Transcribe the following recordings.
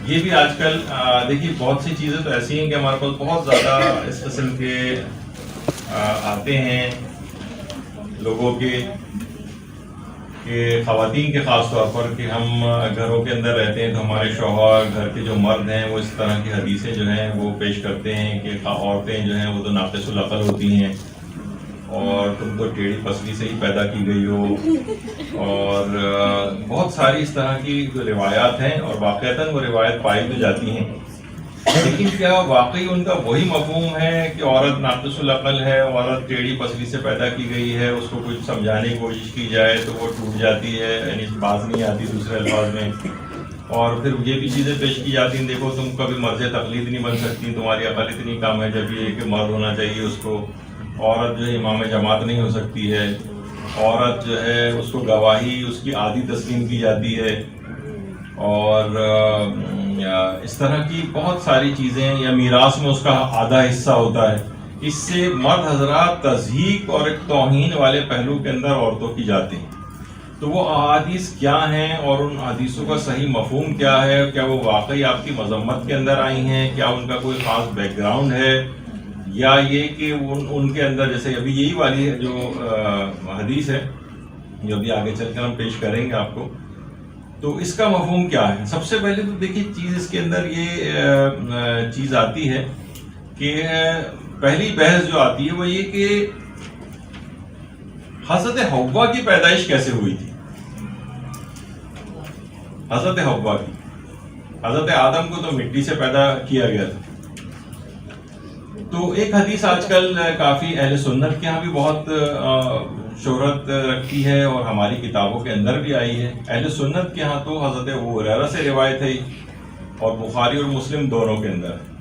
یہ بھی آج کل دیکھیے بہت سی چیزیں تو ایسی ہیں کہ ہمارے پاس بہت زیادہ اس قسم کے آتے ہیں لوگوں کے کہ خواتین کے خاص طور پر کہ ہم گھروں کے اندر رہتے ہیں تو ہمارے شوہر گھر کے جو مرد ہیں وہ اس طرح کی حدیثیں جو ہیں وہ پیش کرتے ہیں کہ عورتیں جو ہیں وہ تو ناقص العقل ہوتی ہیں اور تم تو ٹیڑھی پسلی سے ہی پیدا کی گئی ہو، اور بہت ساری اس طرح کی جو روایات ہیں اور واقعتاً وہ روایت پائی تو جاتی ہیں، لیکن کیا واقعی ان کا وہی مفہوم ہے کہ عورت ناقص العقل ہے، عورت ٹیڑھی پسلی سے پیدا کی گئی ہے، اس کو کچھ سمجھانے کی کوشش کی جائے تو وہ ٹوٹ جاتی ہے، یعنی باز نہیں آتی دوسرے الفاظ میں، اور پھر یہ بھی چیزیں پیش کی جاتی ہیں دیکھو تم کبھی مرض تقلید نہیں بن سکتی، تمہاری عقل اتنی کم ہے، جب یہ کہ مرد ہونا چاہیے اس کو، عورت جو ہے امام جماعت نہیں ہو سکتی ہے، عورت جو ہے اس کو گواہی اس کی عادی تسلیم کی جاتی ہے، اور اس طرح کی بہت ساری چیزیں، یا میراث میں اس کا آدھا حصہ ہوتا ہے، اس سے مرد حضرات تضحیک اور ایک توہین والے پہلو کے اندر عورتوں کی جاتے ہیں۔ تو وہ احادیث کیا ہیں اور ان حدیثوں کا صحیح مفہوم کیا ہے، کیا وہ واقعی آپ کی مذمت کے اندر آئی ہیں، کیا ان کا کوئی خاص بیک گراؤنڈ ہے، یا یہ کہ ان کے اندر جیسے ابھی یہی والی جو حدیث ہے جو ابھی آگے چل کر ہم پیش کریں گے آپ کو، تو اس کا مفہوم کیا ہے؟ سب سے پہلے تو دیکھیے چیز اس کے اندر یہ چیز آتی ہے کہ پہلی بحث جو آتی ہے وہ یہ کہ حضرت حوا کی پیدائش کیسے ہوئی تھی؟ حضرت حوا کی، حضرت آدم کو تو مٹی سے پیدا کیا گیا تھا۔ تو ایک حدیث آج کل کافی اہل سنت کے ہاں بھی بہت شہرت رکھتی ہے اور ہماری کتابوں کے اندر بھی آئی ہے۔ اہل سنت کے ہاں تو حضرت ابو ہریرہ سے روایت ہے اور بخاری اور مسلم دونوں کے اندر ہے۔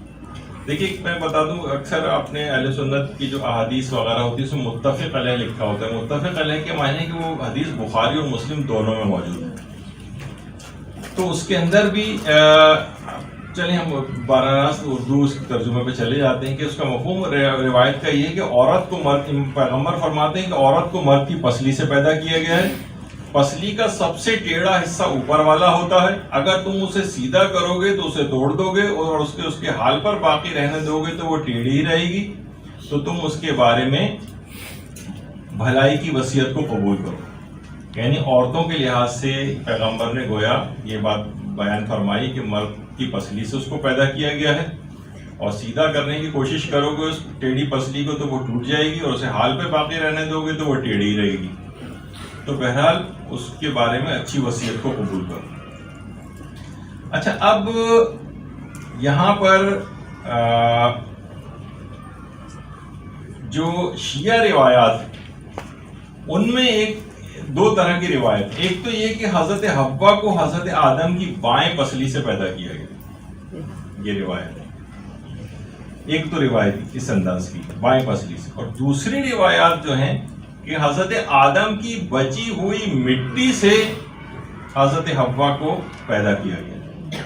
دیکھیے میں بتا دوں، اکثر آپ نے اہل سنت کی جو احادیث وغیرہ ہوتی ہے اس میں متفق علیہ لکھا ہوتا ہے۔ متفق علیہ کے معنی کہ وہ حدیث بخاری اور مسلم دونوں میں موجود ہے۔ تو اس کے اندر بھی چلیں ہم براہ راست اردو اس ترجمے پہ چلے جاتے ہیں کہ اس کا مفہوم روایت کا یہ ہے کہ عورت کو مرد، پیغمبر فرماتے ہیں کہ عورت کو مرد کی پسلی سے پیدا کیا گیا ہے، پسلی کا سب سے ٹیڑھا حصہ اوپر والا ہوتا ہے، اگر تم اسے سیدھا کرو گے تو اسے توڑ دو گے اور اس کے حال پر باقی رہنے دو گے تو وہ ٹیڑھی ہی رہے گی، تو تم اس کے بارے میں بھلائی کی وصیت کو قبول کرو۔ یعنی عورتوں کے لحاظ سے پیغمبر نے گویا یہ بات بیان فرمائی کہ مرد کی پسلی سے اس کو پیدا کیا گیا ہے، اور سیدھا کرنے کی کوشش کرو گے اس ٹیڑھی پسلی کو تو وہ ٹوٹ جائے گی، اور اسے حال پہ باقی رہنے دو گے تو وہ ٹیڑھی ہی رہے گی۔ تو بہرحال اس کے بارے میں اچھی وصیت کو قبول کرو۔ اچھا، اب یہاں پر جو شیعہ روایات ہیں ان میں دو طرح کی روایت، ایک تو یہ کہ حضرت حوا کو حضرت آدم کی بائیں پسلی سے پیدا کیا گیا، یہ روایت ہے، ایک تو روایت اس انداز کی بائیں پسلی سے، اور دوسری روایات جو ہیں کہ حضرت آدم کی بچی ہوئی مٹی سے حضرت حوا کو پیدا کیا گیا۔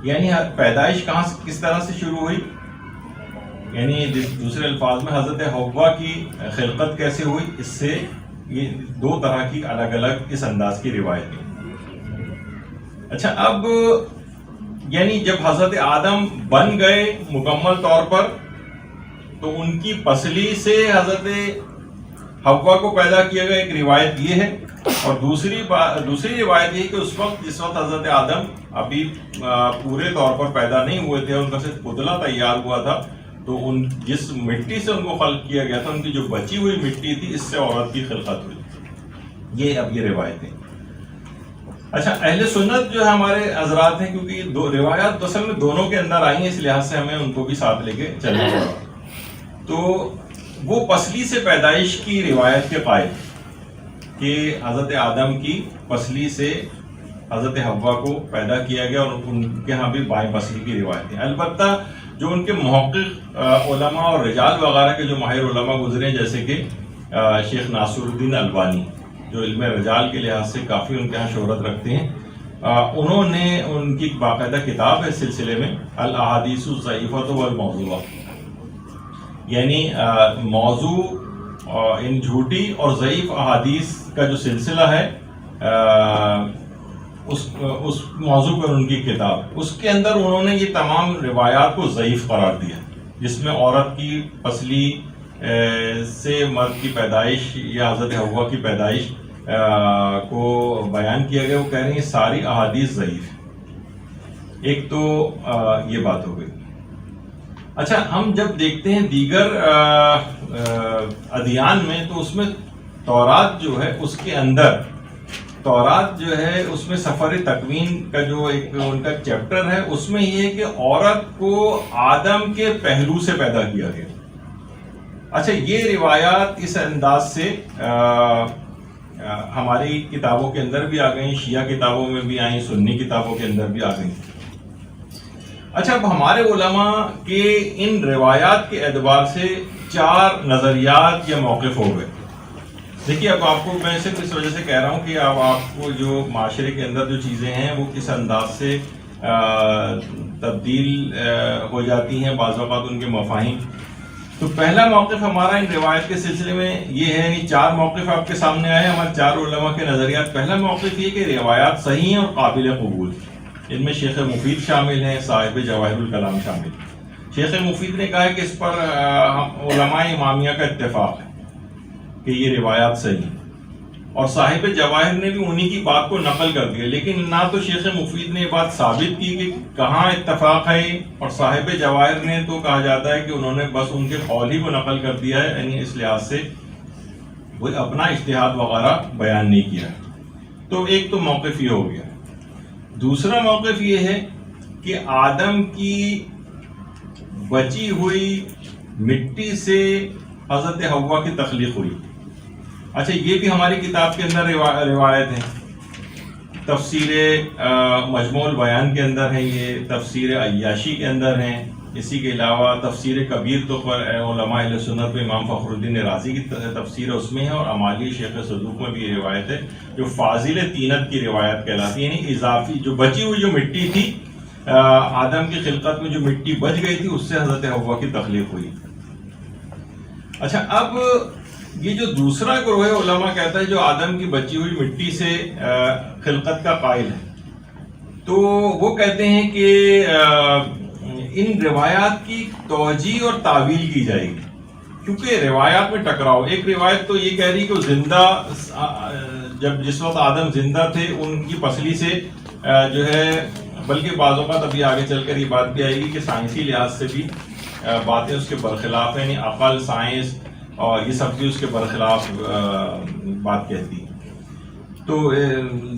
یعنی پیدائش کس طرح سے شروع ہوئی، یعنی دوسرے الفاظ میں حضرت حوا کی خلقت کیسے ہوئی، اس سے یہ دو طرح کی الگ الگ اس انداز کی روایتیں۔ اچھا، اب یعنی جب حضرت آدم بن گئے مکمل طور پر تو ان کی پسلی سے حضرت حوا کو پیدا کیا گیا، ایک روایت یہ ہے، اور دوسری روایت یہ کہ اس وقت جس وقت حضرت آدم ابھی پورے طور پر پیدا نہیں ہوئے تھے، ان کا صرف پتلا تیار ہوا تھا، تو جس مٹی سے ان کو خلق کیا گیا تھا ان کی جو بچی ہوئی مٹی تھی اس سے عورت کی خلقت ہوئی۔ یہ روایتیں۔ اچھا، اہل سنت جو ہے ہمارے حضرات ہیں، کیونکہ یہ دو روایات اصل میں دونوں کے اندر آئی ہیں، اس لحاظ سے ہمیں ان کو بھی ساتھ لے کے چلنا پڑا، تو وہ پسلی سے پیدائش کی روایت کے قائل کہ حضرت آدم کی پسلی سے حضرت حوا کو پیدا کیا گیا، اور ان کے ہاں بھی بائیں پسلی کی روایتیں۔ البتہ جو ان کے محقق علماء اور رجال وغیرہ کے جو ماہر علماء گزرے، جیسے کہ شیخ ناصر الدین البانی جو علم رجال کے لحاظ سے کافی ان کے ہاں شہرت رکھتے ہیں، انہوں نے ان کی باقاعدہ کتاب ہے سلسلے میں الاحادیث الضعیفۃ والموضوعہ، یعنی موضوع ان جھوٹی اور ضعیف احادیث کا جو سلسلہ ہے اس موضوع پر ان کی کتاب، اس کے اندر انہوں نے یہ تمام روایات کو ضعیف قرار دیا، جس میں عورت کی پسلی سے مرد کی پیدائش یا حضرت حوا کی پیدائش کو بیان کیا گیا۔ وہ کہہ رہے ہیں ساری احادیث ضعیف۔ ایک تو یہ بات ہو گئی۔ اچھا، ہم جب دیکھتے ہیں دیگر ادیان میں تو اس میں تورات جو ہے اس کے اندر، تورات جو ہے اس میں سفر تکوین کا جو ایک ان کا چیپٹر ہے، اس میں یہ ہے کہ عورت کو آدم کے پہلو سے پیدا کیا گیا۔ اچھا، یہ روایات اس انداز سے ہماری کتابوں کے اندر بھی آ گئیں، شیعہ کتابوں میں بھی آئیں، سنی کتابوں کے اندر بھی آ گئیں۔ اچھا، اب ہمارے علماء کے ان روایات کے اعتبار سے 4 نظریات یا موقف ہو گئے۔ دیکھیے، اب آپ کو میں صرف اس وجہ سے کہہ رہا ہوں کہ اب آپ کو جو معاشرے کے اندر جو چیزیں ہیں وہ کس انداز سے تبدیل ہو جاتی ہیں بعض اوقات ان کے مفاہیم۔ تو پہلا موقف ہمارا ان روایت کے سلسلے میں یہ ہے، یعنی 4 موقف آپ کے سامنے آئے ہمارے 4 علماء کے نظریات۔ پہلا موقف یہ کہ روایات صحیح ہیں اور قابل قبول، ان میں شیخ مفید شامل ہیں، صاحب جواہر الکلام شامل۔ شیخ مفید نے کہا ہے کہ اس پر علماء امامیہ کا اتفاق ہے کہ یہ روایات صحیح ہیں، اور صاحب جواہر نے بھی انہی کی بات کو نقل کر دیا، لیکن نہ تو شیخ مفید نے یہ بات ثابت کی کہ کہاں اتفاق ہے، اور صاحب جواہر نے تو کہا جاتا ہے کہ انہوں نے بس ان کے قول ہی کو نقل کر دیا ہے، یعنی اس لحاظ سے وہ اپنا اجتہاد وغیرہ بیان نہیں کیا۔ تو ایک تو موقف یہ ہو گیا۔ دوسرا موقف یہ ہے کہ آدم کی بچی ہوئی مٹی سے حضرت حوا کی تخلیق ہوئی۔ اچھا، یہ بھی ہماری کتاب کے اندر روایت ہے، تفسیر مجموع البیان کے اندر ہے، یہ تفسیر عیاشی کے اندر ہے، اسی کے علاوہ تفسیر کبیر تو پر علماء اہل سنت میں امام فخر الدین رازی کی تفسیر اس میں ہے، اور امالی شیخ صدوق میں بھی یہ روایت ہے جو فاضل طینت کی روایت کہلاتی ہے، یعنی اضافی جو بچی ہوئی جو مٹی تھی آدم کی خلقت میں جو مٹی بچ گئی تھی اس سے حضرت حوا کی تخلیق ہوئی۔ اچھا، اب یہ جو دوسرا گروہ علماء کہتا ہے جو آدم کی بچی ہوئی مٹی سے خلقت کا قائل ہے، تو وہ کہتے ہیں کہ ان روایات کی توجیہ اور تعویل کی جائے گی، کیونکہ روایات میں ٹکراؤ۔ ایک روایت تو یہ کہہ رہی کہ زندہ جس وقت آدم زندہ تھے ان کی پسلی سے جو ہے، بلکہ بعض اوقات ابھی آگے چل کر یہ بات بھی آئے گی کہ سائنسی لحاظ سے بھی باتیں اس کے برخلاف ہیں، یعنی عقل، سائنس اور یہ سب بھی اس کے برخلاف بات کہتی ہے۔ تو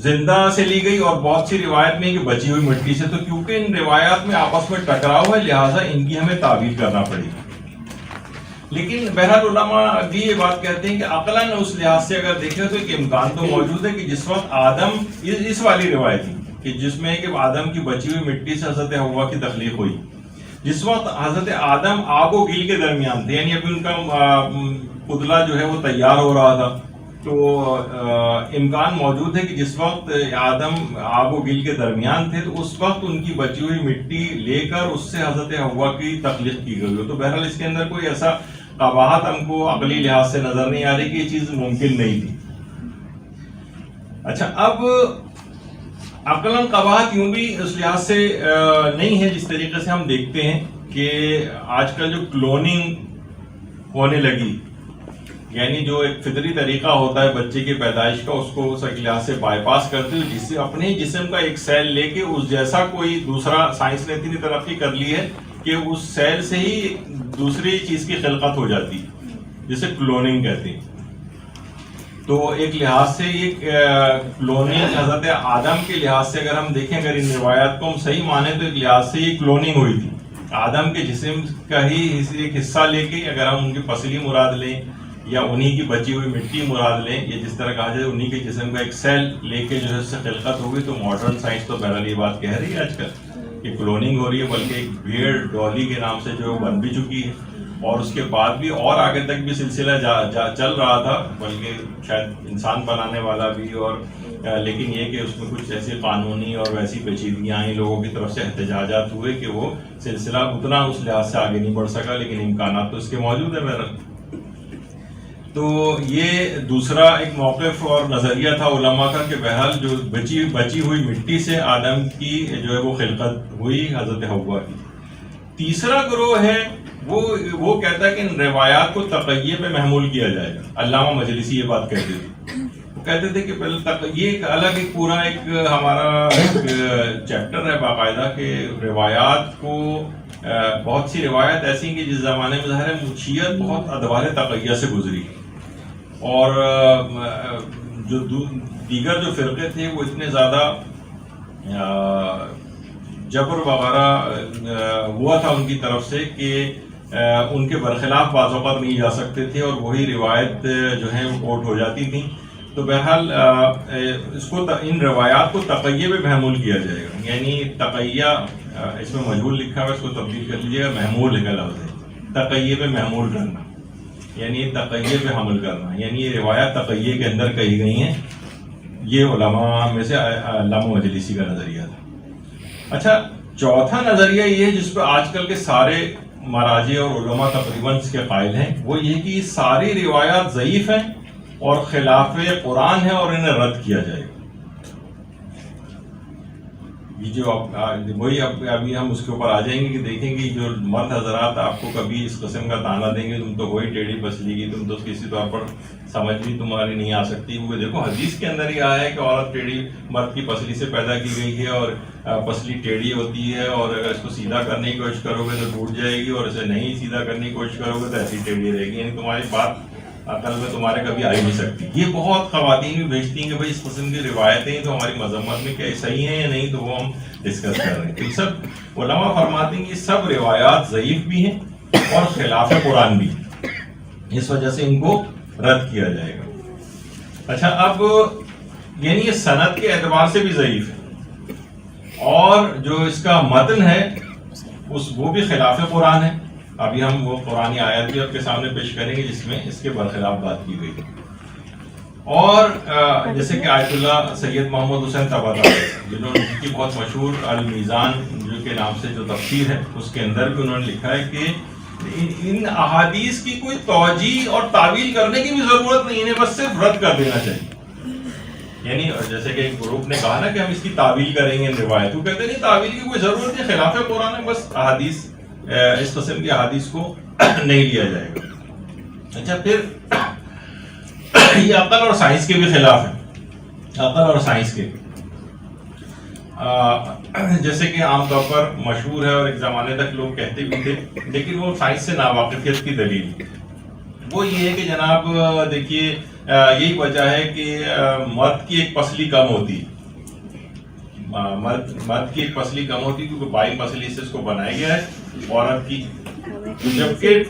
زندہ سے لی گئی، اور بہت سی روایت میں کہ بچی ہوئی مٹی سے، تو کیونکہ ان روایات میں آپس میں ٹکراؤ ہے لہٰذا ان کی ہمیں تعبیر کرنا پڑے گی۔ لیکن بہرحال علماء بھی یہ بات کہتے ہیں کہ عقلاً اس لحاظ سے اگر دیکھیں تو ایک امکان تو موجود ہے کہ جس وقت آدم، اس والی روایت کہ جس میں کہ آدم کی بچی ہوئی مٹی سے حضرت حوا کی تخلیق ہوئی، جس وقت حضرت آدم آب و گل کے درمیان تھے، یعنی ابھی ان کا پتلا جو ہے وہ تیار ہو رہا تھا، تو امکان موجود ہے کہ جس وقت آدم آب و گل کے درمیان تھے تو اس وقت ان کی بچی ہوئی مٹی لے کر اس سے حضرت حوا کی تخلیق کی گئی ہو۔ تو بہرحال اس کے اندر کوئی ایسا قباحت ہم کو عقلی لحاظ سے نظر نہیں آ رہی کہ یہ چیز ممکن نہیں تھی۔ اچھا، اب عقلاً قباحت یوں بھی اس لحاظ سے نہیں ہے، جس طریقے سے ہم دیکھتے ہیں کہ آج کل جو کلوننگ ہونے لگی، یعنی جو ایک فطری طریقہ ہوتا ہے بچے کی پیدائش کا، اس کو اس لحاظ سے بائی پاس کرتے ہوئے جس سے اپنے جسم کا ایک سیل لے کے اس جیسا کوئی دوسرا، سائنس نے اتنی ترقی کر لی ہے کہ اس سیل سے ہی دوسری چیز کی خلقت ہو جاتی ہے، جسے کلوننگ کہتے ہیں۔ تو ایک لحاظ سے یہ کلوننگ حضرت آدم کے لحاظ سے اگر ہم دیکھیں، اگر ان روایات کو ہم صحیح مانیں تو ایک لحاظ سے یہ کلوننگ ہوئی تھی، آدم کے جسم کا ہی ایک حصہ لے کے، اگر ہم ان کی پسلی مراد لیں یا انہی کی بچی ہوئی مٹی مراد لیں، یا جس طرح کہا جائے انہی کے جسم کا ایک سیل لے کے جو ہے اس سے خلقت ہوگی، تو ماڈرن سائنس تو بہرحال یہ بات کہہ رہی ہے آج کل کہ کلوننگ ہو رہی ہے، بلکہ ایک بیئرڈ ڈالی کے نام سے جو بن بھی چکی ہے، اور اس کے بعد بھی اور آگے تک بھی سلسلہ چل رہا تھا، بلکہ شاید انسان بنانے والا بھی، اور لیکن یہ کہ اس میں کچھ ایسی قانونی اور ویسی پیچیدگیاں آئیں، لوگوں کی طرف سے احتجاجات ہوئے کہ وہ سلسلہ اتنا اس لحاظ سے آگے نہیں بڑھ سکا، لیکن امکانات تو اس کے موجود ہیں بہرحال۔ تو یہ دوسرا ایک موقف اور نظریہ تھا علماء کا کہ بہرحال جو بچی ہوئی مٹی سے آدم کی جو ہے وہ خلقت ہوئی حضرت حوا کی. تیسرا گروہ ہے وہ کہتا ہے کہ ان روایات کو تقیہ پہ محمول کیا جائے گا. علامہ مجلسی یہ بات کہتے تھے. وہ کہتے تھے کہ پہلے یہ ایک الگ ایک پورا ایک ہمارا چیپٹر ہے باقاعدہ کہ روایات کو بہت سی روایت ایسی ہیں کہ جس زمانے میں ظاہر ہے شیعت بہت ادوار تقیہ سے گزری اور جو دیگر جو فرقے تھے وہ اتنے زیادہ جبر وغیرہ ہوا تھا ان کی طرف سے کہ ان کے برخلاف بعض اوقات نہیں جا سکتے تھے اور وہی روایت جو ہے وہ کوٹ ہو جاتی تھیں. تو بہرحال اس کو ان روایات کو تقیہ پہ محمول کیا جائے گا. یعنی تقیہ اس میں مجہول لکھا ہوا ہے, اس کو تبدیل کر لیجیے گا, محمول کا لفظ ہے. تقیہ پہ محمول کرنا یعنی تقیہ پہ حمل کرنا, یعنی یہ روایات تقیہ کے اندر کہی گئی ہیں. یہ علماء میں سے علامہ مجلسی کا نظریہ تھا. اچھا, چوتھا نظریہ یہ ہے جس پہ آج کل کے سارے مراجع اور علماء تقریباً اس کے قائل ہیں, وہ یہ کہ یہ ساری روایات ضعیف ہیں اور خلاف قرآن ہے اور انہیں رد کیا جائے گا. یہ جو وہی ابھی ہم اس کے اوپر آ جائیں گے کہ دیکھیں گے جو مرد حضرات آپ کو کبھی اس قسم کا تانا دیں گے تم تو وہی ٹیڑھی پسلی گی, تم تو کسی طور پر سمجھ بھی تمہاری نہیں آ سکتی. وہ دیکھو حدیث کے اندر ہی آیا ہے کہ عورت ٹیڑھی مرد کی پسلی سے پیدا کی گئی ہے اور پسلی ٹیڑھی ہوتی ہے اور اگر اس کو سیدھا کرنے کی کوشش کرو گے تو ٹوٹ جائے گی اور اسے نہیں سیدھا کرنے کی کوشش کرو گے تو ایسی ٹیڑھی رہے گی. یعنی تمہاری بات عقل میں تمہارے کبھی آ ہی نہیں سکتی. یہ بہت خواتین بھی بھیجتی ہیں کہ بھائی اس قسم کی روایتیں تو ہماری مذمت میں کیا صحیح ہیں یا نہیں, تو وہ ہم ڈسکس کر رہے ہیں. تو سب علماء فرماتے ہیں کہ سب روایات ضعیف بھی ہیں اور خلاف قرآن بھی, اس وجہ سے ان کو رد کیا جائے گا. اچھا, اب یعنی یہ سند کے اعتبار سے بھی ضعیف ہے اور جو اس کا متن ہے وہ بھی خلاف قرآن ہے. ابھی ہم وہ قرآنی آیت بھی آپ کے سامنے پیش کریں گے جس میں اس کے برخلاف بات کی گئی. اور جیسے کہ آیت اللہ سید محمد حسین طباطبائی جنہوں نے کی بہت مشہور المیزان جو کے نام سے جو تفسیر ہے اس کے اندر بھی انہوں نے لکھا ہے کہ ان احادیث کی کوئی توجیہ اور تعویل کرنے کی بھی ضرورت نہیں ہے, بس صرف رد کر دینا چاہیے. یعنی جیسے کہ ایک گروپ نے کہا نا کہ ہم اس کی تعویل کریں گے روایت, وہ کہتے نہیں تعویل کی کوئی ضرورت نہیں, خلاف قرآن ہے, بس احادیث اس قسم کی احادیث کو نہیں لیا جائے گا. اچھا, پھر یہ عقل اور سائنس کے بھی خلاف ہے. عقل اور سائنس کے جیسے کہ عام طور پر مشہور ہے اور ایک زمانے تک لوگ کہتے بھی تھے, لیکن وہ سائنس سے ناواقفیت کی دلیل وہ یہ ہے کہ جناب دیکھیے یہی وجہ ہے کہ مرد کی ایک پسلی کم ہوتی, مرد کی ایک پسلی کم ہوتی کیونکہ 22 پسلی سے اس کو بنایا گیا ہے عورت کی, جبکہ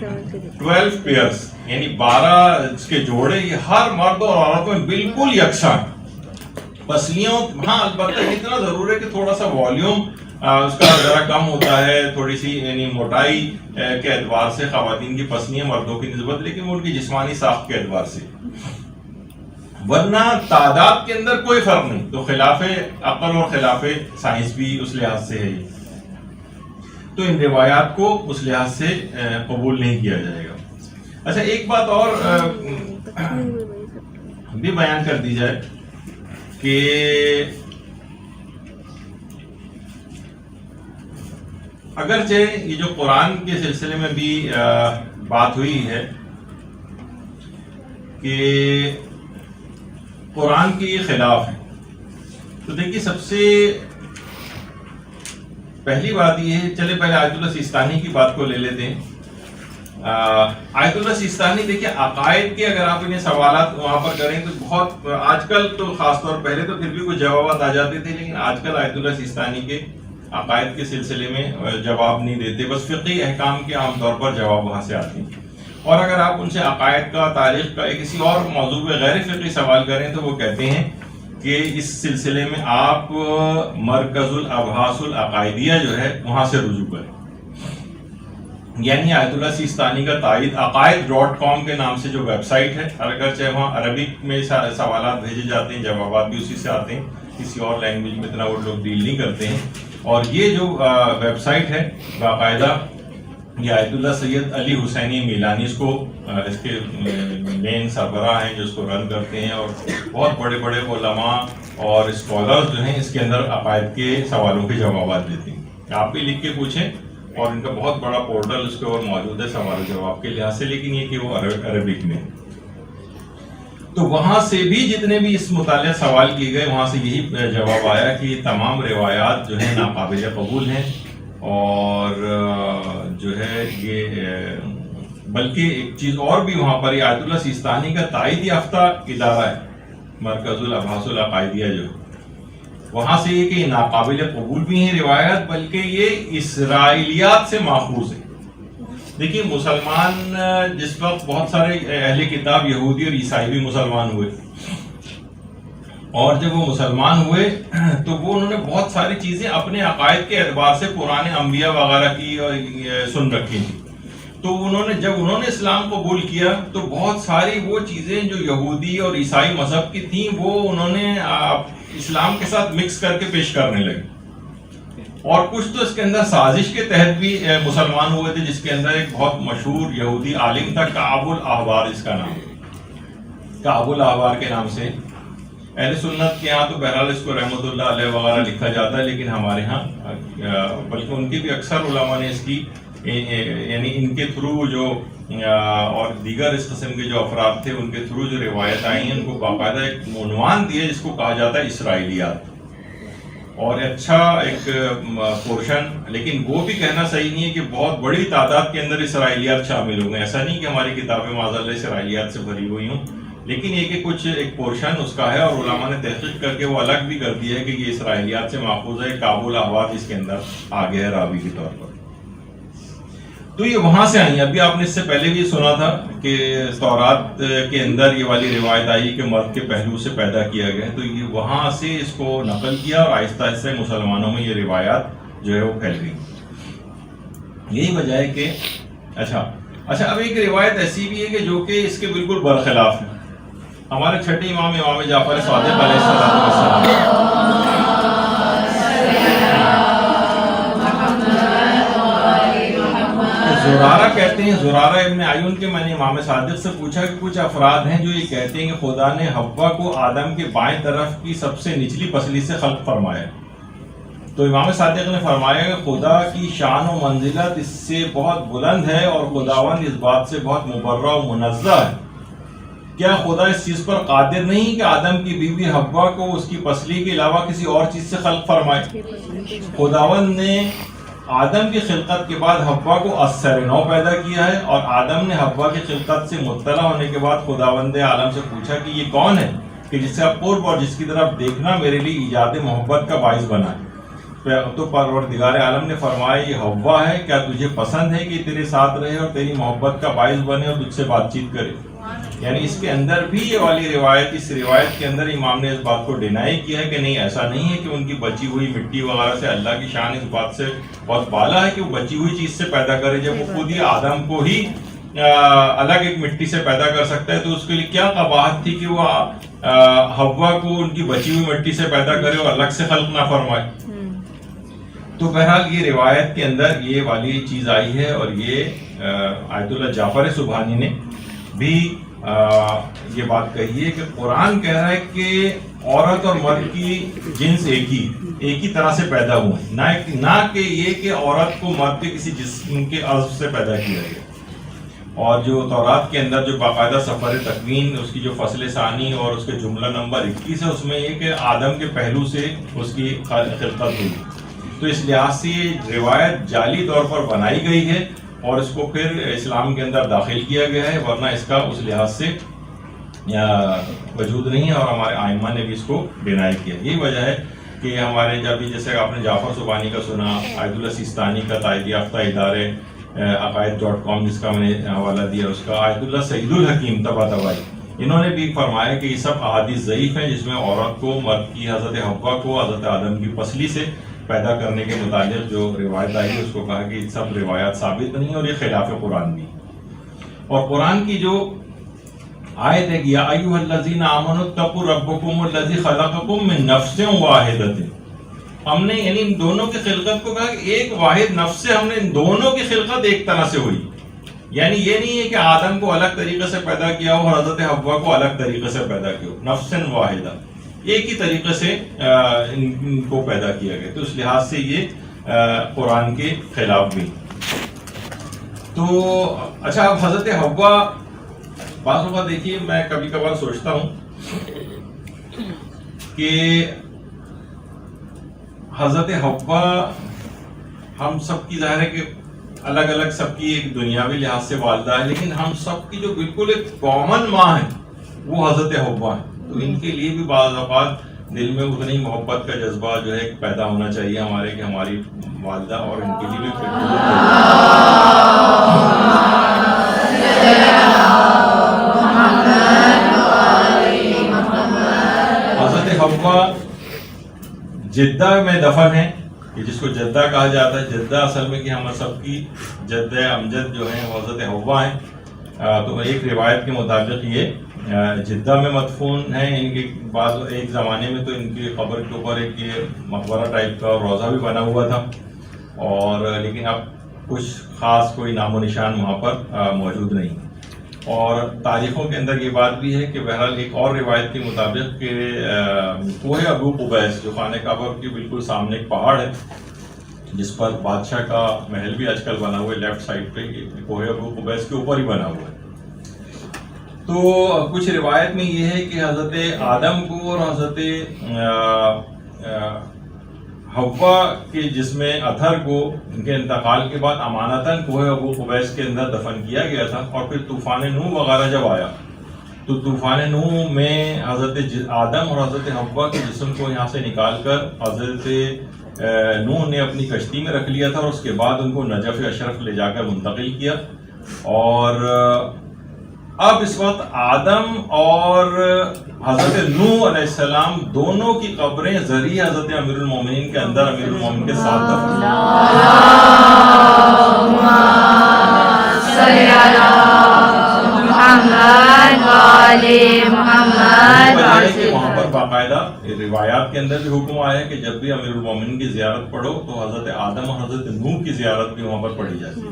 12 پیئرز یعنی 12 اس کے جوڑے یہ ہر مرد اور عورت میں بالکل یکساں پسلیوں. ہاں البتہ اتنا ضرور ہے کہ تھوڑا سا والیوم اس کا ذرا کم ہوتا ہے, تھوڑی سی یعنی موٹائی کے اعتبار سے خواتین کی پسلیاں مردوں کی نسبت, لیکن وہ ان کی جسمانی ساخت کے اعتبار سے, ورنہ تعداد کے اندر کوئی فرق نہیں. تو خلاف عقل اور خلاف سائنس بھی اس لحاظ سے ہے. تو ان روایات کو اس لحاظ سے قبول نہیں کیا جائے گا. اچھا, ایک بات اور بھی بیان کر دی جائے کہ اگرچہ یہ جو قرآن کے سلسلے میں بھی بات ہوئی ہے کہ قرآن کے یہ خلاف ہے, تو دیکھیے سب سے پہلی بات یہ ہے, چلے پہلے آیت اللہ سیستانی کی بات کو لے لیتے ہیں. آیت اللہ سیستانی دیکھیے عقائد کے اگر آپ انہیں سوالات وہاں پر کریں تو بہت آج کل تو خاص طور پہلے تو پھر بھی کچھ جوابات آ جاتے تھے, لیکن آج کل آیت اللہ سیستانی کے عقائد کے سلسلے میں جواب نہیں دیتے, بس فقہی احکام کے عام طور پر جواب وہاں سے آتے ہیں. اور اگر آپ ان سے عقائد کا, تاریخ کا, کسی اور موضوع پہ غیر فقہی سوال کریں تو وہ کہتے ہیں کہ اس سلسلے میں آپ مرکز الابحاث العقائدیہ جو ہے وہاں سے رجوع کریں. یعنی آیت اللہ سیستانی کا تائید عقائد.com کے نام سے جو ویب سائٹ ہے, اگرچہ وہاں عربک میں سوالات بھیجے جاتے ہیں, جوابات بھی اسی سے آتے ہیں, کسی اور لینگویج میں اتنا وہ لوگ ڈیل نہیں کرتے ہیں. اور یہ جو ویب سائٹ ہے باقاعدہ یہ آیت اللہ سید علی حسینی میلانی اس کو اس کے مین سربراہ ہیں جو اس کو رن کرتے ہیں، اور بہت بڑے بڑے علماء اور اسکالرز جو ہیں اس کے اندر عقائد کے سوالوں کے جوابات دیتے ہیں. آپ بھی لکھ کے پوچھیں، اور ان کا بہت بڑا پورٹل اس کے اور موجود ہے سوال و جواب کے لحاظ سے، لیکن یہ کہ وہ عربک میں. تو وہاں سے بھی جتنے بھی اس متعلق سوال کیے گئے وہاں سے یہی جواب آیا کہ یہ تمام روایات جو ہیں ناقابل قبول ہیں، اور جو ہے یہ بلکہ ایک چیز اور بھی وہاں پر آیت اللہ سیستانی کا تائید یافتہ ادارہ ہے مرکز الابحاث العقائدیہ، جو وہاں سے یہ کہ ناقابل قبول بھی ہیں روایات، بلکہ یہ اسرائیلیات سے ماخوذ ہے. دیکھیے مسلمان جس وقت بہت سارے اہل کتاب یہودی اور عیسائی بھی مسلمان ہوئے، اور جب وہ مسلمان ہوئے تو وہ انہوں نے بہت ساری چیزیں اپنے عقائد کے اعتبار سے پرانے انبیاء وغیرہ کی سن رکھی تھی. تو جب انہوں نے اسلام قبول کیا تو بہت ساری وہ چیزیں جو یہودی اور عیسائی مذہب کی تھیں وہ انہوں نے اسلام کے ساتھ مکس کر کے پیش کرنے لگے. اور کچھ تو اس کے اندر سازش کے تحت بھی مسلمان ہوئے تھے، جس کے اندر ایک بہت مشہور یہودی عالم تھا کعب الاحبار، اس کا نام کعب الاحبار کے نام سے. اہل سنت کے ہاں تو بہرحال اس کو رحمۃ اللہ علیہ وغیرہ لکھا جاتا ہے، لیکن ہمارے ہاں بلکہ ان کی بھی اکثر علماء نے اس کی یعنی ان کے تھرو جو اور دیگر اس قسم کے جو افراد تھے ان کے تھرو جو روایت آئی ہیں ان کو باقاعدہ ایک عنوان دیا جس کو کہا جاتا ہے اسرائیلیات، اور اچھا ایک پورشن. لیکن وہ بھی کہنا صحیح نہیں ہے کہ بہت بڑی تعداد کے اندر اسرائیلیات شامل ہو گئے، ایسا نہیں کہ ہماری کتابیں معاذ اسرائیلیات سے بھری ہوئی ہوں، لیکن یہ کہ کچھ ایک پورشن اس کا ہے، اور علماء نے تحقیق کر کے وہ الگ بھی کر دیا ہے کہ یہ اسرائیلیات سے ماخوذ ہے. کعب الاحبار اس کے اندر آگے ہے راوی کے طور پر. تو یہ وہاں سے آئی. ابھی آپ نے اس سے پہلے بھی سنا تھا کہ تورات کے اندر یہ والی روایت آئی کہ مرد کے پہلو سے پیدا کیا گیا، تو یہ وہاں سے اس کو نقل کیا اور آہستہ آہستہ مسلمانوں میں یہ روایات جو ہے وہ پھیل گئی. یہی وجہ ہے کہ اچھا اب ایک روایت ایسی بھی ہے کہ جو کہ اس کے بالکل برخلاف ہے. ہمارے چھٹے امام جعفر صادق علیہ السلام زرارہ کہتے ہیں، زرارہ ابن عیون کے میں نے امام صادق سے پوچھا کہ کچھ افراد ہیں جو یہ کہتے ہیں کہ خدا نے حوا کو آدم کے بائیں طرف کی سب سے نچلی پسلی سے خلق فرمایا. تو امام صادق نے فرمایا کہ خدا کی شان و منزلت اس سے بہت بلند ہے اور خداوند اس بات سے بہت مبرہ و منزہ ہے. کیا خدا اس چیز پر قادر نہیں کہ آدم کی بیوی حوا کو اس کی پسلی کے علاوہ کسی اور چیز سے خلق فرمائے؟ خداوند نے آدم کی خلقت کے بعد حوا کو از سر نو پیدا کیا ہے، اور آدم نے حوا کی خلقت سے مطلع ہونے کے بعد خداوند عالم سے پوچھا کہ یہ کون ہے کہ جس سے اب قرب اور جس کی طرف دیکھنا میرے لیے ایجاد محبت کا باعث بنا ہے؟ تو پروردگار عالم نے فرمایا یہ حوا ہے، کیا تجھے پسند ہے کہ تیرے ساتھ رہے اور تیری محبت کا باعث بنے اور تجھ سے بات چیت کرے؟ یعنی اس کے اندر بھی یہ والی روایت، اس روایت کے اندر امام نے اس بات کو ڈینائی کیا ہے کہ نہیں، ایسا نہیں ہے کہ ان کی بچی ہوئی مٹی وغیرہ سے اللہ کی شان اس بات سے بہت بالا ہے کہ وہ بچی ہوئی چیز سے پیدا کرے. جب وہ خود ہی آدم کو ہی الگ ایک مٹی سے پیدا کر سکتا ہے تو اس کے لیے کیا قباحت تھی کہ وہ حوا کو ان کی بچی ہوئی مٹی سے پیدا کرے اور الگ سے خلق نہ فرمائے. تو بہرحال یہ روایت کے اندر یہ والی چیز آئی ہے، اور یہ آیت اللہ جعفر سبحانی نے بھی یہ بات کہی ہے کہ قرآن کہہ رہا ہے کہ عورت اور مرد کی جنس ایک ہی طرح سے پیدا ہوئے، نہ کہ یہ کہ عورت کو مرد کے کسی جسم کے عضو سے پیدا کیا گیا. اور جو تورات کے اندر جو باقاعدہ سفر تکوین اس کی جو فصل ثانی اور اس کے جملہ نمبر 21 ہے، اس میں یہ کہ آدم کے پہلو سے اس کی خلقت ہوئی. تو اس لحاظ سے یہ روایت جعلی طور پر بنائی گئی ہے اور اس کو پھر اسلام کے اندر داخل کیا گیا ہے، ورنہ اس کا اس لحاظ سے وجود نہیں ہے، اور ہمارے ائمہ نے بھی اس کو ڈینائی کیا. یہی وجہ ہے کہ ہمارے جب جیسے آپ نے جعفر سبحانی کا سنا، آیت اللہ سیستانی کا تائید یافتہ ادارے عقائد.com جس کا میں نے حوالہ دیا، اس کا آیت اللہ سعید الحکیم طباطبائی، انہوں نے بھی فرمایا کہ یہ سب احادیث ضعیف ہیں جس میں عورت کو مرد کی حضرت حوا کو حضرت آدم کی پسلی سے پیدا کرنے کے متعلق جو روایت آئی ہے اس کو کہا کہ یہ سب روایات ثابت نہیں اور یہ خلاف قرآن بھی. اور قرآن کی جو آیت ہے یا ایھا الذین آمنوا اتقوا ربکم الذی خلقکم من نفس واحدۃ، ہم نے یعنی ان دونوں کی خلقت کو کہا کہ ایک واحد نفس سے ہم نے ان دونوں کی خلقت ایک طرح سے ہوئی. یعنی یہ نہیں ہے کہ آدم کو الگ طریقے سے پیدا کیا ہو اور حضرت حوا کو الگ طریقے سے پیدا کیا ہو. نفس واحدہ ایک ہی طریقے سے ان کو پیدا کیا گیا. تو اس لحاظ سے یہ قرآن کے خلاف بھی. تو اچھا اب حضرت حوا بعض اوقات دیکھیے میں کبھی کبھار سوچتا ہوں کہ حضرت حوا ہم سب کی ظاہر ہے کہ الگ الگ سب کی ایک دنیاوی لحاظ سے والدہ ہے، لیکن ہم سب کی جو بالکل ایک کامن ماں ہے وہ حضرت حوا ہے. تو ان کے لیے بھی بعض اوقات دل میں اتنی محبت کا جذبہ جو ہے پیدا ہونا چاہیے ہمارے کہ ہماری والدہ اور ان کے لیے بھی حضرت حوا جدہ میں دفن ہے، جس کو جدہ کہا جاتا ہے. جدہ اصل میں کہ ہم سب کی جدہ امجد جو ہیں وہ حضرت حوا ہیں. تو ایک روایت کے مطابق یہ جدہ میں مدفون ہیں. ان کے بعد ایک زمانے میں تو ان کی قبر کے اوپر ایک یہ مقبرہ ٹائپ کا روضہ بھی بنا ہوا تھا، اور لیکن اب کچھ خاص کوئی نام و نشان وہاں پر موجود نہیں. اور تاریخوں کے اندر یہ بات بھی ہے کہ بہرحال ایک اور روایت کے مطابق کہ کوہ ابو قبیس جو خانہ کعبہ کے بالکل سامنے ایک پہاڑ ہے جس پر بادشاہ کا محل بھی آج کل بنا ہوا ہے، لیفٹ سائڈ پہ کوہ ابو قبیس کے اوپر ہی بنا ہوا ہے. تو کچھ روایت میں یہ ہے کہ حضرت آدم کو اور حضرت حوا کے جسم اطہر کو ان کے انتقال کے بعد امانتاً کوہ ابو قبیس کے اندر دفن کیا گیا تھا. اور پھر طوفان نوح وغیرہ جب آیا تو طوفان نوح میں حضرت آدم اور حضرت حوا کے جسم کو یہاں سے نکال کر حضرت نوح نے اپنی کشتی میں رکھ لیا تھا، اور اس کے بعد ان کو نجف اشرف لے جا کر منتقل کیا. اور اب اس وقت آدم اور حضرت نوح علیہ السلام دونوں کی قبریں ذریعہ حضرت امیر المومنین کے اندر امیر المومنین کے ساتھ دفن وہاں پر باقاعدہ روایات کے اندر بھی حکم آیا ہے کہ جب بھی امیر المومنین کی زیارت پڑھو تو حضرت آدم اور حضرت نوح کی زیارت بھی وہاں پر پڑھی جاتی ہے.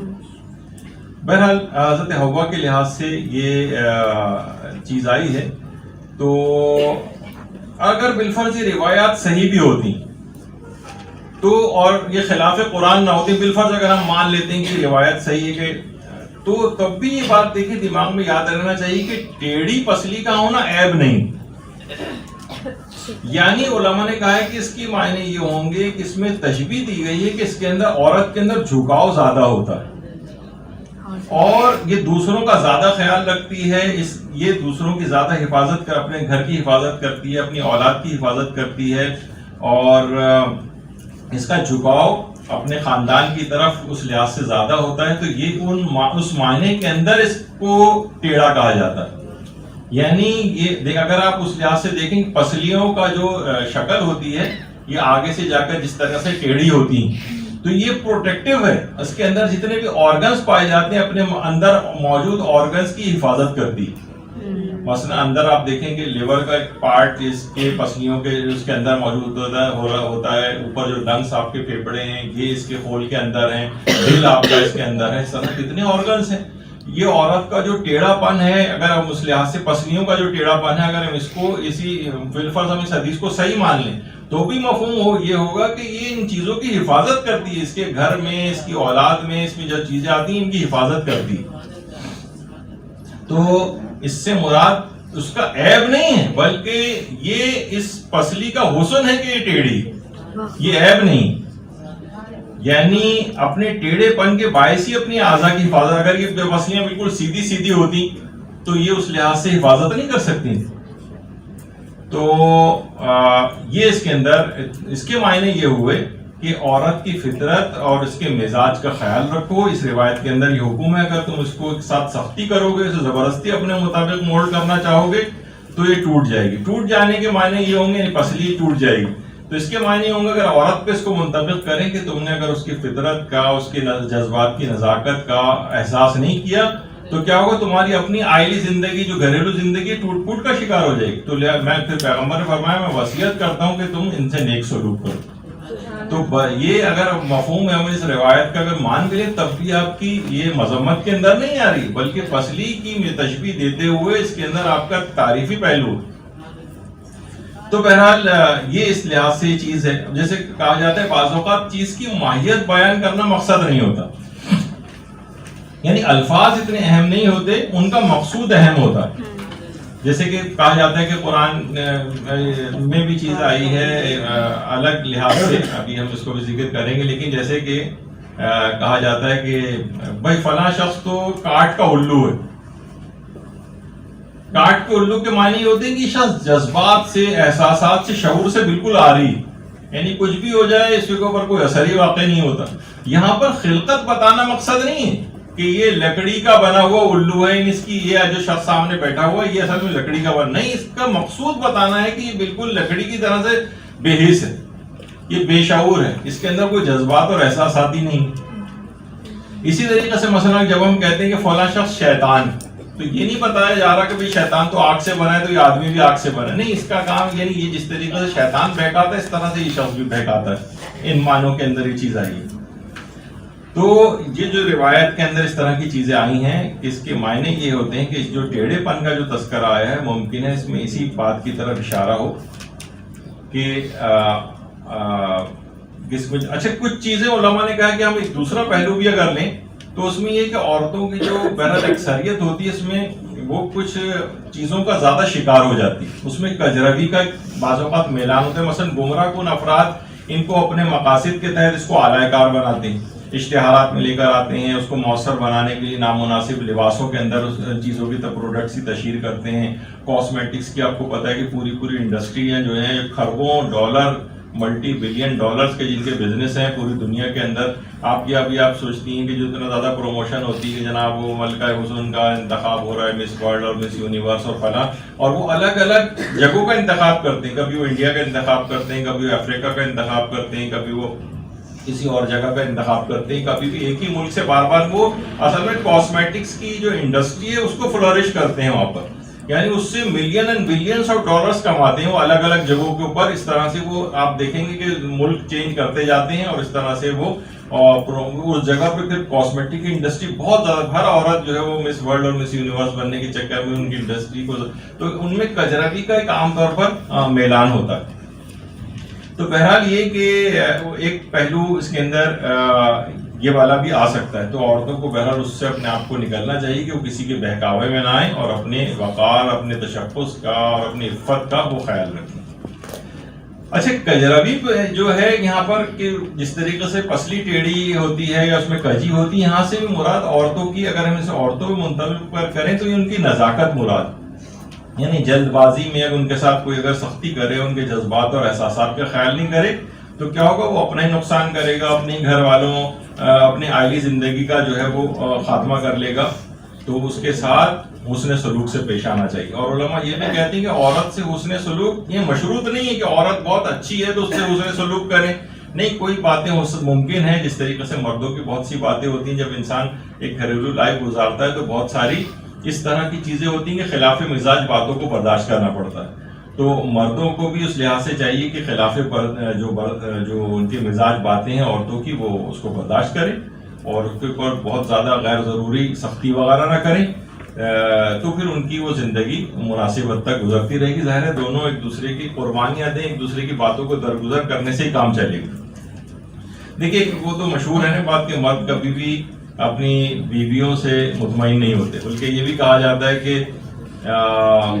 بہرحال حضرت حوا کے لحاظ سے یہ چیز آئی ہے. تو اگر بالفرض یہ روایات صحیح بھی ہوتی تو اور یہ خلاف قرآن نہ ہوتی، بالفرض اگر ہم مان لیتے ہیں کہ روایت صحیح ہے کہ تو تب بھی یہ بات دیکھیں دماغ میں یاد رہنا چاہیے کہ ٹیڑھی پسلی کا ہونا عیب نہیں. یعنی علماء نے کہا ہے کہ اس کی معنی یہ ہوں گے کہ اس میں تشبیہ دی گئی ہے کہ اس کے اندر عورت کے اندر جھکاؤ زیادہ ہوتا ہے اور یہ دوسروں کا زیادہ خیال رکھتی ہے، یہ دوسروں کی زیادہ حفاظت کر اپنے گھر کی حفاظت کرتی ہے، اپنی اولاد کی حفاظت کرتی ہے، اور اس کا جھکاؤ اپنے خاندان کی طرف اس لحاظ سے زیادہ ہوتا ہے. تو یہ اس معنی کے اندر اس کو ٹیڑھا کہا جاتا ہے. یعنی یہ اگر آپ اس لحاظ سے دیکھیں پسلیوں کا جو شکل ہوتی ہے یہ آگے سے جا کر جس طرح سے ٹیڑھی ہوتی ہیں تو یہ پروٹیکٹیو ہے. اس کے اندر جتنے بھی آرگنز پائے جاتے ہیں اپنے اندر موجود آرگنز کی حفاظت کرتی. مثلا اندر آپ دیکھیں کہ لیور کا ایک پارٹ اس کے پسلیوں کے اس کے اندر موجود ہوتا ہے. اوپر جو لنگس آپ کے پھیپڑے ہیں یہ اس کے خول کے اندر ہیں، دل آپ کا اس کے اندر ہے. اس طرح کتنے آرگنز ہیں. یہ عورت کا جو ٹیڑھا پن ہے اگر ہم اس لحاظ سے پسلیوں کا جو ٹیڑھا پن ہے اگر ہم اس کو اسی بالفرض ہم اس حدیث کو صحیح مان لیں تو بھی مفہوم یہ ہوگا کہ یہ ان چیزوں کی حفاظت کرتی ہے، اس کے گھر میں، اس کی اولاد میں، اس میں جو چیزیں آتی ہیں ان کی حفاظت کرتی ہے. تو اس سے مراد اس کا عیب نہیں ہے بلکہ یہ اس پسلی کا حسن ہے کہ یہ ٹیڑھی، یہ عیب نہیں. یعنی اپنے ٹیڑھے پن کے باعث ہی اپنی اعضاء کی حفاظت. اگر یہ پسلیاں بالکل سیدھی سیدھی ہوتی تو یہ اس لحاظ سے حفاظت نہیں کر سکتی. تو یہ اس کے اندر اس کے معنی یہ ہوئے کہ عورت کی فطرت اور اس کے مزاج کا خیال رکھو. اس روایت کے اندر یہ حکم ہے اگر تم اس کو ایک ساتھ سختی کرو گے، اسے زبردستی اپنے مطابق مولڈ کرنا چاہو گے تو یہ ٹوٹ جائے گی. ٹوٹ جانے کے معنی یہ ہوں گے پسلی ٹوٹ جائے گی. تو اس کے معنی ہوں گے اگر عورت پہ اس کو منطبق کریں کہ تم نے اگر اس کی فطرت کا، اس کے جذبات کی نزاکت کا احساس نہیں کیا تو کیا ہوگا، تمہاری اپنی آئلی زندگی جو گھریلو زندگی ٹوٹ پھوٹ کا شکار ہو جائے گی. تو میں پھر پیغمبر نے فرمایا میں وصیت کرتا ہوں کہ تم ان سے نیک سلوک کرو. تو یہ اگر مفہوم ہے اس روایت کا اگر مان کے لیں تب بھی آپ کی یہ مذمت کے اندر نہیں آ رہی، بلکہ فصلی کی تشبیہ دیتے ہوئے اس کے اندر آپ کا تعریفی پہلو. تو بہرحال یہ اس لحاظ سے یہ چیز ہے. جیسے کہا جاتا ہے بعض اوقات چیز کی ماہیت بیان کرنا مقصد نہیں ہوتا، یعنی الفاظ اتنے اہم نہیں ہوتے، ان کا مقصود اہم ہوتا ہے. جیسے کہ کہا جاتا ہے کہ قرآن میں بھی چیز آئی ہے الگ لحاظ سے، ابھی ہم اس کو بھی ذکر کریں گے، لیکن جیسے کہ کہا جاتا ہے کہ بھائی فلاں شخص تو کاٹ کا الو ہے. کاٹ کے الو کے معنی ہوتے ہیں کہ شخص جذبات سے، احساسات سے، شعور سے بالکل آ رہی، یعنی کچھ بھی ہو جائے اس کے اوپر کوئی اثر ہی واقع نہیں ہوتا. یہاں پر خلقت بتانا مقصد نہیں ہے کہ یہ لکڑی کا بنا ہوا الو ہے، اس کی یہ جو شخص سامنے بیٹھا ہوا ہے یہ اصل میں لکڑی کا بنا نہیں. اس کا مقصود بتانا ہے کہ یہ بالکل لکڑی کی طرح سے بے حس ہے، یہ بے شعور ہے، اس کے اندر کوئی جذبات اور احساسات ہی نہیں. اسی طریقے سے مثلا جب ہم کہتے ہیں کہ فلاں شخص شیطان، تو یہ نہیں بتایا جا رہا کہ بھئی شیطان تو آگ سے بنا ہے تو یہ آدمی بھی آگ سے بنا ہے، نہیں. اس کا کام یعنی یہ جس طریقے سے شیطان بہکاتا ہے اس طرح سے یہ شخص بھی بہکاتا ہے. ان معنوں کے اندر یہ چیز آئی ہے. تو یہ جو روایت کے اندر اس طرح کی چیزیں آئی ہیں، اس کے معنی یہ ہوتے ہیں کہ جو ٹیڑھے پن کا جو تذکرہ آیا ہے ممکن ہے اس میں اسی بات کی طرف اشارہ ہو کہ اچھا کچھ چیزیں علماء نے کہا کہ ہم ایک دوسرا پہلو بھی اگر لیں تو اس میں یہ کہ عورتوں کی جو بہرحال اکثریت ہوتی ہے اس میں وہ کچھ چیزوں کا زیادہ شکار ہو جاتی ہے. اس میں کجروی کا بعض اوقات میلان ہوتا ہے. مثلا گمراہ کن افراد ان کو اپنے مقاصد کے تحت اس کو اعلی کار بناتے ہیں، اشتہارات میں لے کر آتے ہیں، اس کو مؤثر بنانے کے لیے نامناسب لباسوں کے اندر اس چیزوں کی پروڈکٹس کی تشہیر کرتے ہیں. کاسمیٹکس کی آپ کو پتہ ہے کہ پوری انڈسٹری ہیں جو ہیں خربوں ڈالر، ملٹی بلین ڈالرز کے جن کے بزنس ہیں پوری دنیا کے اندر. آپ سوچتی ہیں کہ جو اتنا زیادہ پروموشن ہوتی ہے کہ جناب وہ ملکہ حسن کا انتخاب ہو رہا ہے، مس ورلڈ اور مس یونیورس اور فلاں، اور وہ الگ الگ جگہوں کا انتخاب کرتے ہیں. کبھی وہ انڈیا کا انتخاب کرتے ہیں، کبھی وہ افریقہ کا انتخاب کرتے ہیں، کبھی وہ کسی اور جگہ کا انتخاب کرتے ہیں، کبھی بھی ایک ہی ملک سے بار بار وہ اصل میں کاسمیٹکس کی جو انڈسٹری ہے اس کو فلورش کرتے ہیں وہاں پر، یعنی اس سے million and billions of dollars کماتے ہیں وہ الگ الگ جگہوں کے اوپر. اس طرح سے وہ آپ دیکھیں گے کہ ملک چینج کرتے جاتے ہیں اور اس طرح سے وہ اس جگہ پہ پھر کاسمیٹک کی انڈسٹری بہت زیادہ، ہر عورت جو ہے وہ مس ورلڈ اور مس یونیورس بننے کے چکر میں ان کی انڈسٹری کو، تو ان میں کجروی کا ایک عام طور پر میلان ہوتا ہے. تو بہرحال یہ کہ ایک پہلو اس کے اندر یہ والا بھی آ سکتا ہے. تو عورتوں کو بہرحال اس سے اپنے آپ کو نکلنا چاہیے کہ وہ کسی کے بہکاوے میں نہ آئیں اور اپنے وقار، اپنے تشخص کا اور اپنی عفت کا وہ خیال رکھیں. اچھا کجروی جو ہے یہاں پر کہ جس طریقے سے پسلی ٹیڑھی ہوتی ہے یا اس میں کجی ہوتی ہے، یہاں سے بھی مراد عورتوں کی، اگر ہم اسے عورتوں میں منتقل کریں تو یہ ان کی نزاکت مراد، یعنی جلد بازی میں اگر ان کے ساتھ کوئی اگر سختی کرے، ان کے جذبات اور احساسات کا خیال نہیں کرے تو کیا ہوگا، وہ اپنا ہی نقصان کرے گا، اپنے گھر والوں، اپنے عائلی زندگی کا جو ہے وہ خاتمہ کر لے گا. تو اس کے ساتھ حسن سلوک سے پیش آنا چاہیے. اور علماء یہ بھی کہتے ہیں کہ عورت سے حسن سلوک یہ مشروط نہیں ہے کہ عورت بہت اچھی ہے تو اس سے حسن سلوک کریں، نہیں، کوئی باتیں ممکن ہیں جس طریقے سے مردوں کی بہت سی باتیں ہوتی ہیں. جب انسان ایک گھریلو لائف گزارتا ہے تو بہت ساری اس طرح کی چیزیں ہوتی ہیں کہ خلاف مزاج باتوں کو برداشت کرنا پڑتا ہے. تو مردوں کو بھی اس لحاظ سے چاہیے کہ خلاف جو ان کی مزاج باتیں ہیں عورتوں کی وہ اس کو برداشت کریں اور اس کے اوپر بہت زیادہ غیر ضروری سختی وغیرہ نہ کریں. تو پھر ان کی وہ زندگی مناسب حد تک گزرتی رہے گی. ظاہر ہے دونوں ایک دوسرے کی قربانیاں دیں، ایک دوسرے کی باتوں کو درگزر کرنے سے ہی کام چلے گا. دیکھیے وہ تو مشہور ہے نا بات کہ مرد کبھی بھی اپنی بیویوں سے مطمئن نہیں ہوتے، بلکہ یہ بھی کہا جاتا ہے کہ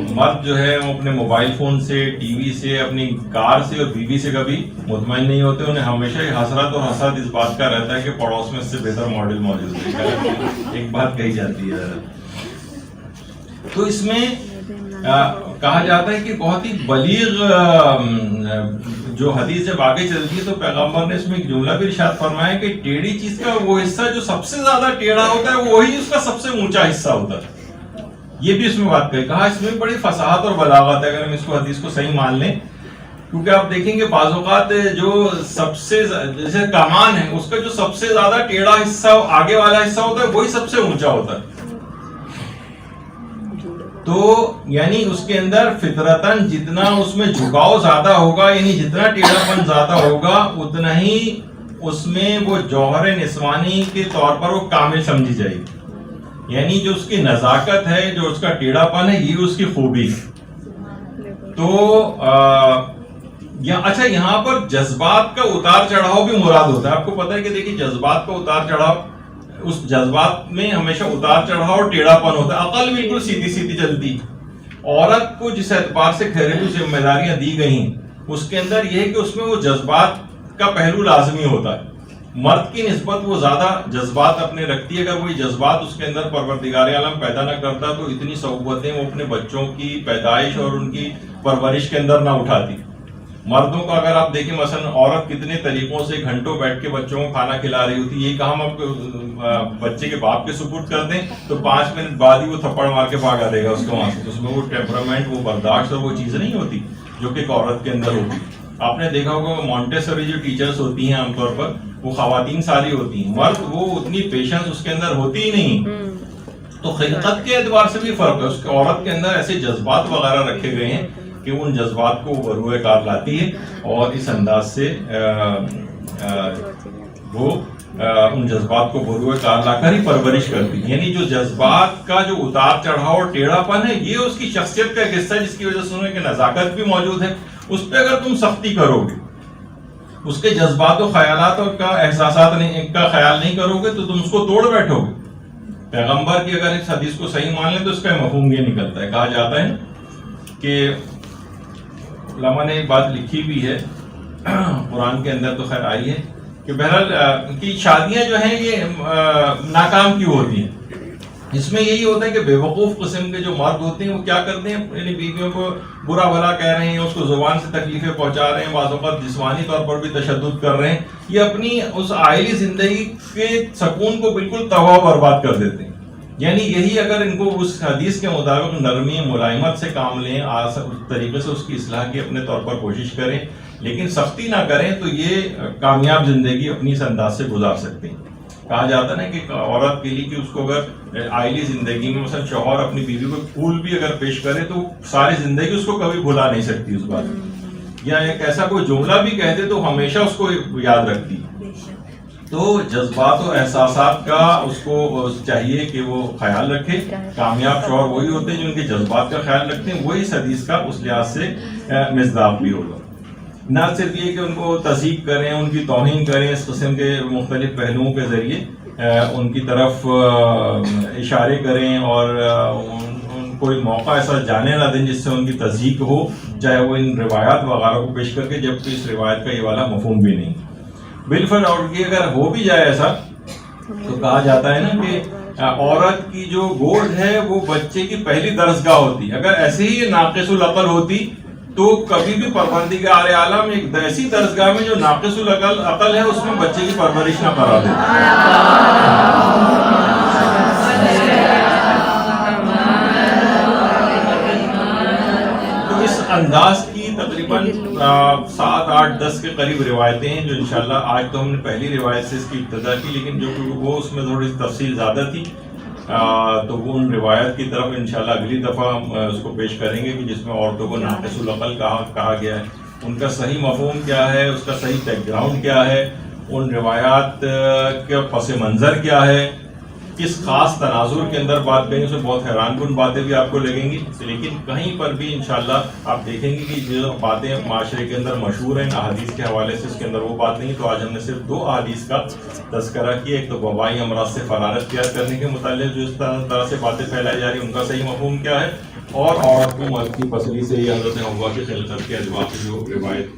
مرد جو ہے وہ اپنے موبائل فون سے، ٹی وی سے، اپنی کار سے اور بیوی سے کبھی مطمئن نہیں ہوتے. انہیں ہمیشہ ہی حسرت اور حسد اس بات کا رہتا ہے کہ پڑوس میں اس سے بہتر ماڈل موجود ہے. ایک بات کہی جاتی ہے. تو اس میں کہا جاتا ہے کہ بہت ہی بلیغ جو حدیث جب آگے چلتی ہے تو پیغمبر نے اس میں ایک جملہ بھی ارشاد فرمایا کہ ٹیڑھی چیز کا وہ حصہ جو سب سے زیادہ ٹیڑھا ہوتا ہے وہی اس کا سب سے اونچا حصہ ہوتا ہے. یہ بھی اس میں بات کہی. کہا اس میں بڑی فصاحت اور بلاغت ہے اگر ہم اس کو حدیث کو صحیح مان لیں، کیونکہ آپ دیکھیں گے بعض اوقات جو سب سے جیسے کمان ہے اس کا جو سب سے زیادہ ٹیڑھا حصہ آگے والا حصہ ہوتا ہے وہی سب سے اونچا ہوتا ہے. تو یعنی اس کے اندر فطرتاً جتنا اس میں جھکاؤ زیادہ ہوگا، یعنی جتنا ٹیڑھا پن زیادہ ہوگا، اتنا ہی اس میں وہ جوہر نسوانی کے طور پر وہ کامل سمجھی جائے گی. یعنی جو اس کی نزاکت ہے، جو اس کا ٹیڑھا پن ہے، یہ اس کی خوبی ہے. تو اچھا، یہاں پر جذبات کا اتار چڑھاؤ بھی مراد ہوتا ہے. آپ کو پتہ ہے کہ دیکھیے جذبات کا اتار چڑھاؤ، اس جذبات میں ہمیشہ اتار چڑھاؤ ٹیڑھا پن ہوتا ہے. عقل بالکل سیدھی سیدھی چلتی. عورت کو جس اعتبار سے گھریلو ذمہ داریاں دی گئی ہیں، اس کے اندر یہ ہے کہ اس میں وہ جذبات کا پہلو لازمی ہوتا ہے. مرد کی نسبت وہ زیادہ جذبات اپنے رکھتی ہے. اگر وہی جذبات اس کے اندر پروردگار عالم پیدا نہ کرتا تو اتنی صعوبتیں وہ اپنے بچوں کی پیدائش اور ان کی پرورش کے اندر نہ اٹھاتی. مردوں کا اگر آپ دیکھیں مثلا عورت کتنے طریقوں سے گھنٹوں بیٹھ کے بچوں کو کھانا کھلا رہی ہوتی ہے. یہ کام آپ بچے کے باپ کے سپرد کر دیں تو 5 منٹ بعد ہی وہ تھپڑ مار کے بھاگا دے گا اس کو وہاں سے. اس میں وہ ٹیمپرامنٹ، وہ برداشت اور وہ چیزیں نہیں ہوتی جو کہ ایک عورت کے اندر ہوتی. آپ نے دیکھا ہوگا مونٹیسوری جو ٹیچرز ہوتی ہیں عام طور پر وہ خواتین ساری ہوتی ہیں. مرد وہ اتنی پیشنس اس کے اندر ہوتی ہی نہیں. تو خلقت کے اعتبار سے بھی فرق ہے. اس کے عورت کے اندر ایسے جذبات وغیرہ رکھے گئے ہیں کہ ان جذبات کو بروئے کار لاتی ہے اور اس انداز سے وہ ان جذبات کو بروئے کار لا کر ہی پرورش کرتی ہے. یعنی جو جذبات کا جو اتار چڑھاؤ اور ٹیڑھا پن ہے، یہ اس کی شخصیت کا ایک حصہ ہے جس کی وجہ سے انہیں کہ نزاکت بھی موجود ہے. اس پہ اگر تم سختی کرو گے، اس کے جذبات و خیالات کا احساسات کا خیال نہیں کرو گے تو تم اس کو توڑ بیٹھو گے. پیغمبر کی اگر اس حدیث کو صحیح مان لیں تو اس کا مفہوم یہ نکلتا ہے. کہا جاتا ہے کہ علماء نے ایک بات لکھی بھی ہے قرآن کے اندر، تو خیر آئی ہے کہ بہرحال کی شادیاں جو ہیں یہ ناکام کیوں ہوتی ہیں. اس میں یہی ہوتا ہے کہ بے وقوف قسم کے جو مرد ہوتے ہیں وہ کیا کرتے ہیں، یعنی بیویوں کو برا بھلا کہہ رہے ہیں، اس کو زبان سے تکلیفیں پہنچا رہے ہیں، بعض اوقات جسمانی طور پر بھی تشدد کر رہے ہیں. یہ اپنی اس عائلی زندگی کے سکون کو بالکل تباہ برباد کر دیتے ہیں. یعنی یہی اگر ان کو اس حدیث کے مطابق نرمی ملائمت سے کام لیں، اس طریقے سے اس کی اصلاح کی اپنے طور پر کوشش کریں، لیکن سختی نہ کریں، تو یہ کامیاب زندگی اپنی اس انداز سے گزار سکتے ہیں. کہا جاتا ہے نا کہ عورت کے لیے کہ اس کو اگر عائلی زندگی میں مثلا شوہر اپنی بیوی کو پھول بھی اگر پیش کرے تو ساری زندگی اس کو کبھی بھلا نہیں سکتی اس بات میں. یا ایک ایسا کوئی جملہ بھی کہہ دے تو ہمیشہ اس کو یاد رکھتی. تو جذبات و احساسات کا اس کو چاہیے کہ وہ خیال رکھے. کامیاب شوہر وہی ہوتے ہیں جو ان کے جذبات کا خیال رکھتے ہیں. وہی اس حدیث کا اس لحاظ سے مصداق بھی ہوگا. نہ صرف یہ کہ ان کو تذیق کریں، ان کی توہین کریں، اس قسم کے مختلف پہلوؤں کے ذریعے ان کی طرف اشارے کریں اور ان کوئی موقع ایسا جانے نہ دیں جس سے ان کی تذیق ہو، چاہے وہ ان روایات وغیرہ کو پیش کر کے، جبکہ اس روایت کا یہ والا مفہوم بھی نہیں. بالفرض اور یہ اگر ہو بھی جائے ایسا تو کہا جاتا ہے نا کہ عورت کی جو گود ہے وہ بچے کی پہلی درسگاہ ہوتی. اگر ایسے ہی ناقص العقل ہوتی تو کبھی بھی پروردگار عالم ایک ایسی درسگاہ میں جو ناقص العقل ہے اس میں بچے کی پرورش نہ کرا دیتا. تو اس انداز کی تقریباً 7, 8, 10 کے قریب روایتیں ہیں جو انشاءاللہ آج تو ہم نے پہلی روایت سے اس کی ابتدا کی، لیکن جو وہ اس میں تھوڑی تفصیل زیادہ تھی تو وہ ان روایت کی طرف انشاءاللہ اگلی دفعہ ہم اس کو پیش کریں گے کہ جس میں عورتوں کو ناقص العقل کہا گیا ہے، ان کا صحیح مفہوم کیا ہے، اس کا صحیح بیک گراؤنڈ کیا ہے، ان روایات کا پس منظر کیا ہے، کس خاص تناظر کے اندر بات کہیں. اس میں بہت حیران کن باتیں بھی آپ کو لگیں گی، لیکن کہیں پر بھی انشاءاللہ آپ دیکھیں گے کہ جو باتیں معاشرے کے اندر مشہور ہیں احادیث کے حوالے سے، اس کے اندر وہ بات نہیں. تو آج ہم نے صرف 2 احادیث کا تذکرہ کیا. ایک تو وبائی امراض سے فرار اختیار کرنے کے متعلق جو اس طرح سے باتیں پھیلائی جا رہی ہیں ان کا صحیح مفہوم کیا ہے، اور عورت کو مرد کی پسلی سے یا حضرت حوا کی خلقت کے اعتبار سے جو روایت